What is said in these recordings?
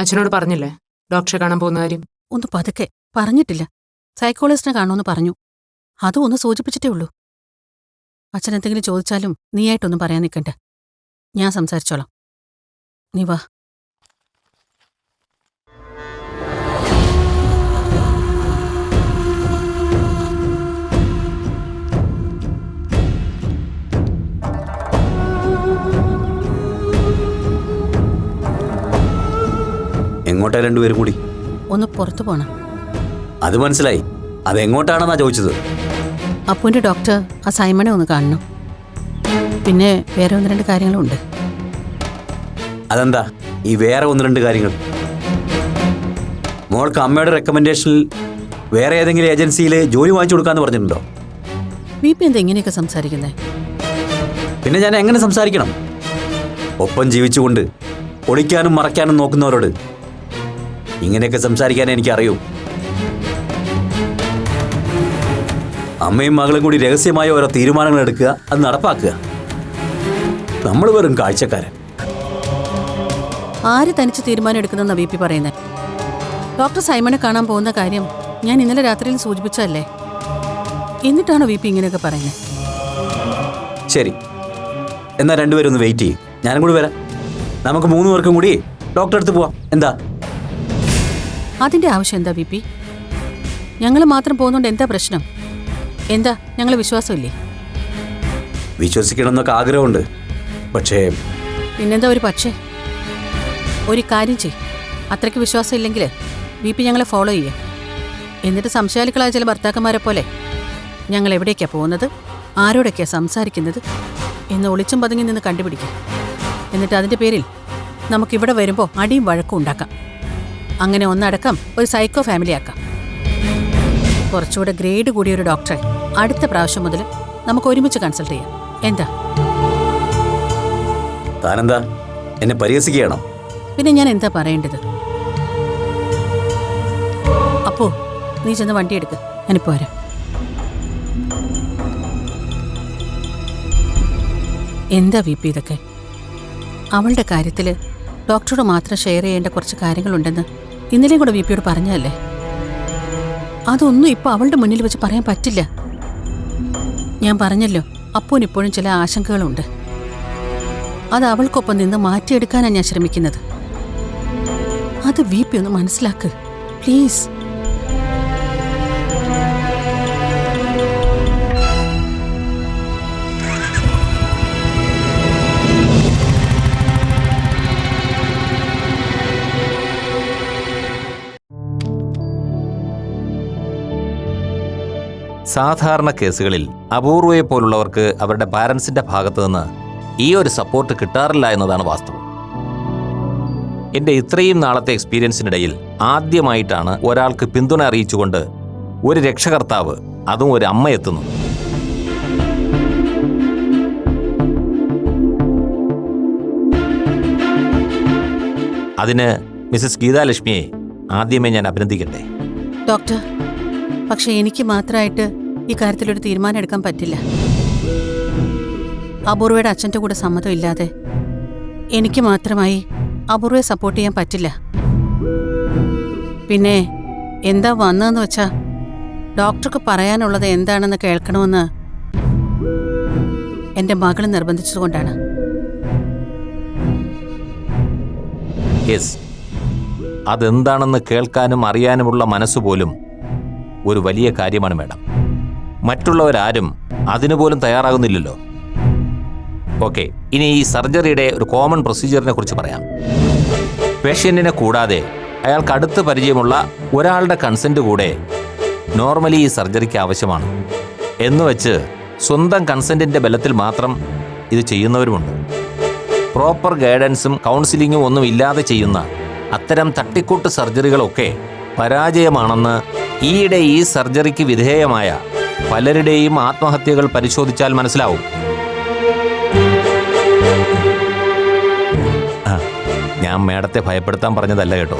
അച്ഛനോട് പറഞ്ഞില്ലേ ഡോക്ടറെ കാണാൻ പോകുന്ന കാര്യം? ഒന്ന് പതുക്കെ, പറഞ്ഞിട്ടില്ല. സൈക്കോളജിസ്റ്റിനെ കാണുമെന്ന് പറഞ്ഞു. അതും ഒന്ന് സൂചിപ്പിച്ചിട്ടേ ഉള്ളൂ. അച്ഛൻ എന്തെങ്കിലും ചോദിച്ചാലും നീയായിട്ടൊന്നും പറയാൻ നിൽക്കണ്ട. ഞാൻ സംസാരിച്ചോളാം. നീ വാ. എങ്ങോട്ടാ രണ്ടുപേരും കൂടി? ഒന്ന് പുറത്തു പോണം. അത് മനസ്സിലായി. അതെങ്ങോട്ടാണെന്നാ ചോദിച്ചത്. അപ്പുവിന്റെ ഡോക്ടർ ആ സൈമണെ ഒന്ന് കാണണം. പിന്നെ വേറെ ഒന്ന് രണ്ട് കാര്യങ്ങളുണ്ട്. അതെന്താ ഈ വേറെ ഒന്ന് രണ്ട് കാര്യങ്ങൾ? മോൾക്ക് അമ്മയുടെ റെക്കമെൻഡേഷനിൽ വേറെ ഏതെങ്കിലും ഏജൻസിയിൽ ജോലി വാങ്ങിച്ചു കൊടുക്കാന്ന് പറഞ്ഞിട്ടുണ്ടോ? വീപ്പി എന്താ ഇങ്ങനെയൊക്കെ സംസാരിക്കുന്നേ? പിന്നെ ഞാൻ എങ്ങനെ സംസാരിക്കണം? ഒപ്പം ജീവിച്ചുകൊണ്ട് ഒളിക്കാനും മറയ്ക്കാനും നോക്കുന്നവരോട് ഇങ്ങനെയൊക്കെ സംസാരിക്കാൻ എനിക്കറിയൂ. അമ്മയും മകളും കൂടി രഹസ്യമായ ഓരോ തീരുമാനങ്ങൾ എടുക്കുക, അത് നടപ്പാക്കുക. നമ്മൾ വെറും കാഴ്ചക്കാരൻ. ആര് തനിച്ച് തീരുമാനം എടുക്കുന്നെന്നാ വീപ്പി പറയുന്നേ? ഡോക്ടർ സൈമണെ കാണാൻ പോകുന്ന കാര്യം ഞാൻ ഇന്നലെ രാത്രിയിൽ സൂചിപ്പിച്ചതല്ലേ? എന്നിട്ടാണോ വീപ്പി ഇങ്ങനെയൊക്കെ പറയുന്നത്? ശരി, എന്നാൽ രണ്ടുപേരും ഒന്ന് വെയിറ്റ് ചെയ്യും. ഞാനും കൂടി വരാം. നമുക്ക് 3 പേർക്കും കൂടി ഡോക്ടറെ അടുത്ത് പോവാം. എന്താ? അതിന്റെ ആവശ്യം എന്താ വീപ്പി? ഞങ്ങൾ മാത്രം പോകുന്നോണ്ട് എന്താ പ്രശ്നം? എന്താ ഞങ്ങൾ വിശ്വാസമില്ലേ? വിശ്വസിക്കണമെന്നൊക്കെ ആഗ്രഹമുണ്ട്. പക്ഷേ പിന്നെന്താ ഒരു പക്ഷേ? ഒരു കാര്യം ചെയ്. അത്രയ്ക്ക് വിശ്വാസം ഇല്ലെങ്കിൽ വീപ്പി ഞങ്ങളെ ഫോളോ ചെയ്യേ. എന്നിട്ട് സംശയാലുക്കളായ ചില ഭർത്താക്കന്മാരെ പോലെ ഞങ്ങൾ എവിടേക്കാണ് പോകുന്നത്, ആരോടൊക്കെയാണ് സംസാരിക്കുന്നത് എന്ന് ഒളിച്ചും പതുങ്ങി നിന്ന് കണ്ടുപിടിക്കും. എന്നിട്ട് അതിൻ്റെ പേരിൽ നമുക്കിവിടെ വരുമ്പോൾ അടിയും വഴക്കും ഉണ്ടാക്കാം. അങ്ങനെ ഒന്നടക്കം ഒരു സൈക്കോ ഫാമിലി ആക്കാം. കുറച്ചുകൂടെ ഗ്രേഡ് കൂടിയ ഒരു ഡോക്ടറെ അടുത്ത പ്രാവശ്യം മുതൽ നമുക്ക് ഒരുമിച്ച് കൺസൾട്ട് ചെയ്യാം. എന്താ? താനെന്താ എന്നെ പരിഹസിക്കുകയാണോ? പിന്നെ ഞാൻ എന്താ പറയേണ്ടത്? അപ്പോ നീ ചെന്ന് വണ്ടി എടുക്ക്, ഞാനിപ്പോ വരാം. എന്താ വീപ്പി ഇതൊക്കെ? അവളുടെ കാര്യത്തിൽ ഡോക്ടറോട് മാത്രം ഷെയർ ചെയ്യേണ്ട കുറച്ച് കാര്യങ്ങളുണ്ടെന്ന് ഇന്നലെയും കൂടെ വീപ്പിയോട് പറഞ്ഞതല്ലേ? അതൊന്നും ഇപ്പോൾ അവളുടെ മുന്നിൽ വെച്ച് പറയാൻ പറ്റില്ല. ഞാൻ പറഞ്ഞല്ലോ, അപ്പൂനിപ്പോഴും ചില ആശങ്കകളുണ്ട്. അത് അവൾക്കൊപ്പം നിന്ന് മാറ്റിയെടുക്കാനാണ് ഞാൻ ശ്രമിക്കുന്നത്. അത് വീപ്പി ഒന്ന് മനസ്സിലാക്ക് പ്ലീസ്. സാധാരണ കേസുകളിൽ അപൂർവയെ പോലുള്ളവർക്ക് അവരുടെ പാരൻസിന്റെ ഭാഗത്തു നിന്ന് ഈ ഒരു സപ്പോർട്ട് കിട്ടാറില്ല എന്നതാണ് വാസ്തവം. എൻ്റെ ഇത്രയും നാളത്തെ എക്സ്പീരിയൻസിനിടയിൽ ആദ്യമായിട്ടാണ് ഒരാൾക്ക് പിന്തുണ അറിയിച്ചുകൊണ്ട് ഒരു രക്ഷകർത്താവ്, അതും ഒരു അമ്മ എത്തുന്നത്. അതിന് മിസസ് ഗീതാലക്ഷ്മിയെ ആദ്യമേ ഞാൻ അഭിനന്ദിക്കട്ടെ. ഡോക്ടർ, പക്ഷെ എനിക്ക് മാത്രമായിട്ട് ഈ കാര്യത്തിലൊരു തീരുമാനം എടുക്കാൻ പറ്റില്ല. അപൂർവയുടെ അച്ഛൻ്റെ കൂടെ സമ്മതം ഇല്ലാതെ എനിക്ക് മാത്രമായി അപൂർവയെ സപ്പോർട്ട് ചെയ്യാൻ പറ്റില്ല. പിന്നെ എന്താ വന്നതെന്ന് വെച്ചാ ഡോക്ടർക്ക് പറയാനുള്ളത് എന്താണെന്ന് കേൾക്കണമെന്ന് എൻ്റെ മകൾ നിർബന്ധിച്ചതുകൊണ്ടാണ്. യെസ്, അതെന്താണെന്ന് കേൾക്കാനും അറിയാനുമുള്ള മനസ്സുപോലും ഒരു വലിയ കാര്യമാണ് മാഡം. മറ്റുള്ളവരാരും അതിനുപോലും തയ്യാറാകുന്നില്ലല്ലോ. ഓക്കെ, ഇനി ഈ സർജറിയുടെ ഒരു കോമൺ പ്രൊസീജിയറിനെ കുറിച്ച് പറയാം. പേഷ്യൻറ്റിനെ കൂടാതെ അയാൾക്ക് അടുത്ത് പരിചയമുള്ള ഒരാളുടെ കൺസെൻറ്റ് കൂടെ നോർമലി ഈ സർജറിക്ക് ആവശ്യമാണ്. എന്നുവെച്ച് സ്വന്തം കൺസെൻറ്റിൻ്റെ ബലത്തിൽ മാത്രം ഇത് ചെയ്യുന്നവരുമുണ്ട്. പ്രോപ്പർ ഗൈഡൻസും കൗൺസിലിങ്ങും ഒന്നും ഇല്ലാതെ ചെയ്യുന്ന അത്തരം തട്ടിക്കൂട്ട് സർജറികളൊക്കെ പരാജയമാണെന്ന് ഈയിടെ ഈ സർജറിക്ക് വിധേയമായ പലരുടെയും ആത്മഹത്യകൾ പരിശോധിച്ചാൽ മനസ്സിലാവും. ഞാൻ മേഡത്തെ ഭയപ്പെടുത്താൻ പറഞ്ഞതല്ല കേട്ടോ.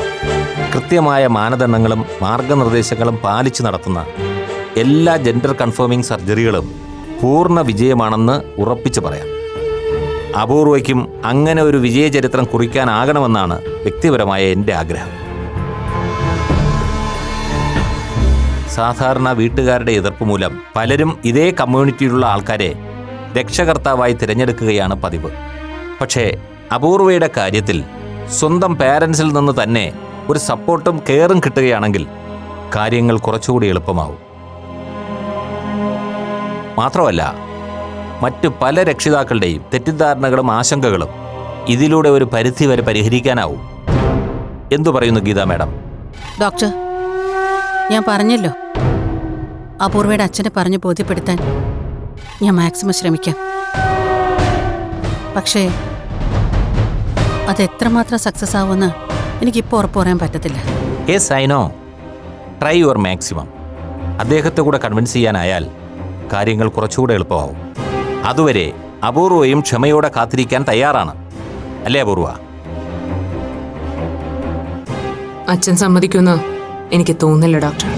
കൃത്യമായ മാനദണ്ഡങ്ങളും മാർഗനിർദ്ദേശങ്ങളും പാലിച്ചു നടത്തുന്ന എല്ലാ ജെൻഡർ കൺഫേമിംഗ് സർജറികളും പൂർണ്ണ വിജയമാണെന്ന് ഉറപ്പിച്ചു പറയാം. അപൂർവയ്ക്കും അങ്ങനെ ഒരു വിജയചരിത്രം കുറിക്കാനാകണമെന്നാണ് വ്യക്തിപരമായ എൻ്റെ ആഗ്രഹം. സാധാരണ വീട്ടുകാരുടെ എതിർപ്പ് മൂലം പലരും ഇതേ കമ്മ്യൂണിറ്റിയിലുള്ള ആൾക്കാരെ രക്ഷകർത്താവായി തിരഞ്ഞെടുക്കുകയാണ് പതിവ്. പക്ഷേ അപൂർവയുടെ കാര്യത്തിൽ സ്വന്തം പാരൻസിൽ നിന്ന് തന്നെ ഒരു സപ്പോർട്ടും കെയറും കിട്ടുകയാണെങ്കിൽ കാര്യങ്ങൾ കുറച്ചുകൂടി എളുപ്പമാവും. മാത്രമല്ല, മറ്റു പല രക്ഷിതാക്കളുടെയും തെറ്റിദ്ധാരണകളും ആശങ്കകളും ഇതിലൂടെ ഒരു പരിധിവരെ പരിഹരിക്കാനാവും. എന്തു പറയുന്നു ഗീത മാഡം? ഡോക്ടർ, ഞാൻ പറഞ്ഞല്ലോ, അപൂർവയുടെ അച്ഛനെ പറഞ്ഞ് ബോധ്യപ്പെടുത്താൻ ഞാൻ മാക്സിമം ശ്രമിക്കാം. പക്ഷേ അതെത്രമാത്രം സക്സസ് ആവുമെന്ന് എനിക്കിപ്പോൾ ഉറപ്പ് പറയാൻ പറ്റത്തില്ല. Yes, I know. Try your maximum. അദ്ദേഹത്തെ കൂടെ കൺവിൻസ് ചെയ്യാനായാൽ കാര്യങ്ങൾ കുറച്ചുകൂടെ എളുപ്പമാവും. അതുവരെ അപൂർവയും ക്ഷമയോടെ കാത്തിരിക്കാൻ തയ്യാറാണ്, അല്ലേ അപൂർവ? അച്ഛൻ സമ്മതിക്കുമെന്ന് എനിക്ക് തോന്നുന്നില്ല ഡോക്ടർ.